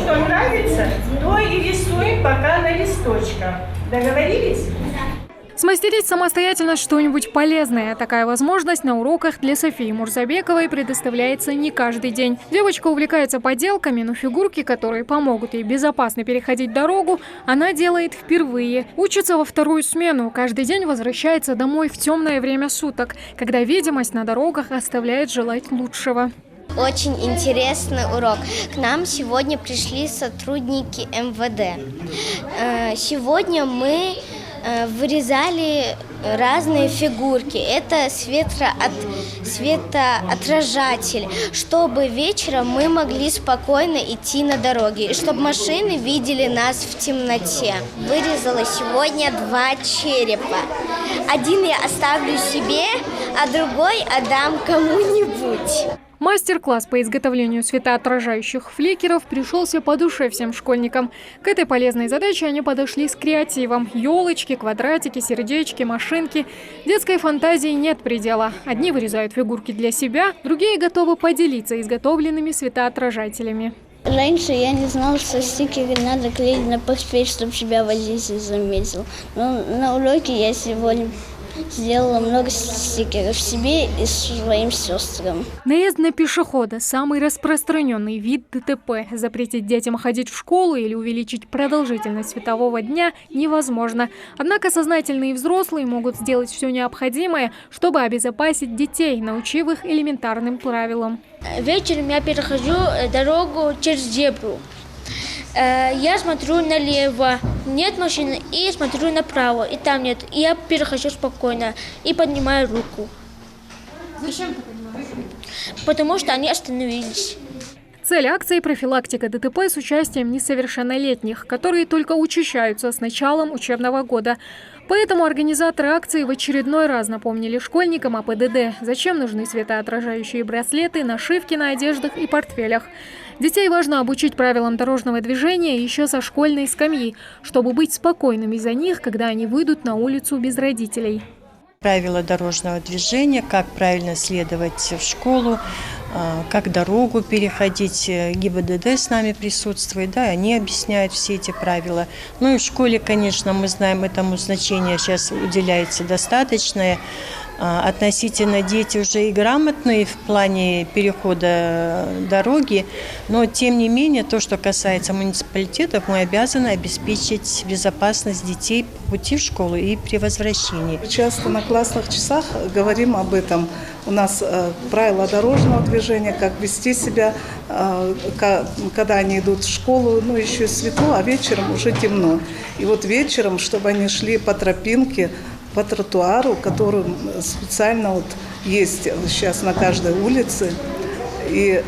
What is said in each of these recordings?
что нравится, то и рисуем пока на листочках. Договорились? Смастерить самостоятельно что-нибудь полезное. Такая возможность на уроках для Софии Мурзабековой предоставляется не каждый день. Девочка увлекается поделками, но фигурки, которые помогут ей безопасно переходить дорогу, она делает впервые. Учится во вторую смену. Каждый день возвращается домой в темное время суток, когда видимость на дорогах оставляет желать лучшего. Очень интересный урок. К нам сегодня пришли сотрудники МВД. Сегодня мы вырезали разные фигурки. Это светоотражатель, чтобы вечером мы могли спокойно идти на дороге, и чтобы машины видели нас в темноте. Вырезала сегодня 2 черепа. Один я оставлю себе, а другой отдам кому-нибудь. Мастер-класс по изготовлению светоотражающих фликеров пришелся по душе всем школьникам. К этой полезной задаче они подошли с креативом. Елочки, квадратики, сердечки, машинки. Детской фантазии нет предела. Одни вырезают фигурки для себя, другие готовы поделиться изготовленными светоотражателями. Раньше я не знала, что стикеры надо клеить на портфель, чтобы себя водитель заметил. Но на уроке я сегодня сделала много стикеров себе и своим сестрам. Наезд на пешехода – самый распространенный вид ДТП. Запретить детям ходить в школу или увеличить продолжительность светового дня невозможно. Однако сознательные взрослые могут сделать все необходимое, чтобы обезопасить детей, научив их элементарным правилам. Вечером я перехожу дорогу через зебру. Я смотрю налево, нет машины, и смотрю направо, и там нет. И я перехожу спокойно и поднимаю руку. Зачем ты поднимаешь руку? Потому что они остановились. Цель акции – профилактика ДТП с участием несовершеннолетних, которые только учащаются с началом учебного года. Поэтому организаторы акции в очередной раз напомнили школьникам о ПДД. Зачем нужны светоотражающие браслеты, нашивки на одеждах и портфелях. Детей важно обучить правилам дорожного движения еще со школьной скамьи, чтобы быть спокойными за них, когда они выйдут на улицу без родителей. Правила дорожного движения, как правильно следовать в школу, как дорогу переходить. ГИБДД с нами присутствует, да, они объясняют все эти правила. Ну и в школе, конечно, мы знаем, этому значение сейчас уделяется достаточное. Относительно дети уже и грамотные в плане перехода дороги, но тем не менее то, что касается муниципалитетов, мы обязаны обеспечить безопасность детей по пути в школу и при возвращении. Часто на классных часах говорим об этом. У нас правила дорожного движения, как вести себя, когда они идут в школу, ну еще светло, а вечером уже темно. И вот вечером, чтобы они шли по тропинке, по тротуару, который специально вот есть сейчас на каждой улице. И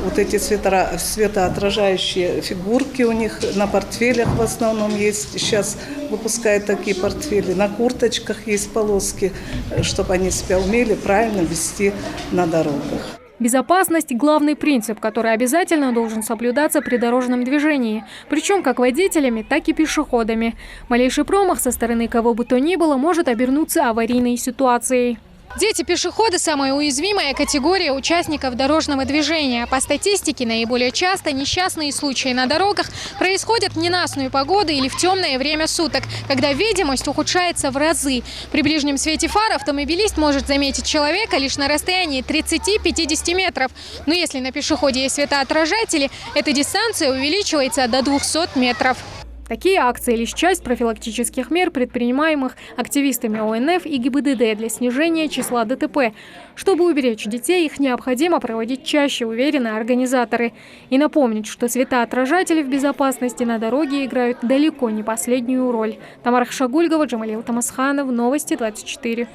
вот эти светоотражающие фигурки у них на портфелях в основном есть. Сейчас выпускают такие портфели. На курточках есть полоски, чтобы они себя умели правильно вести на дорогах. Безопасность – главный принцип, который обязательно должен соблюдаться при дорожном движении. Причем как водителями, так и пешеходами. Малейший промах со стороны кого бы то ни было может обернуться аварийной ситуацией. Дети-пешеходы – самая уязвимая категория участников дорожного движения. По статистике, наиболее часто несчастные случаи на дорогах происходят в ненастную погоду или в темное время суток, когда видимость ухудшается в разы. При ближнем свете фар автомобилист может заметить человека лишь на расстоянии 30-50 метров. Но если на пешеходе есть светоотражатели, эта дистанция увеличивается до 200 метров. Такие акции – лишь часть профилактических мер, предпринимаемых активистами ОНФ и ГИБДД для снижения числа ДТП. Чтобы уберечь детей, их необходимо проводить чаще, уверены организаторы. И напомнить, что светоотражатели в безопасности на дороге играют далеко не последнюю роль. Тамара Хашагульгова, Джамалил Тамасханов, Новости 24.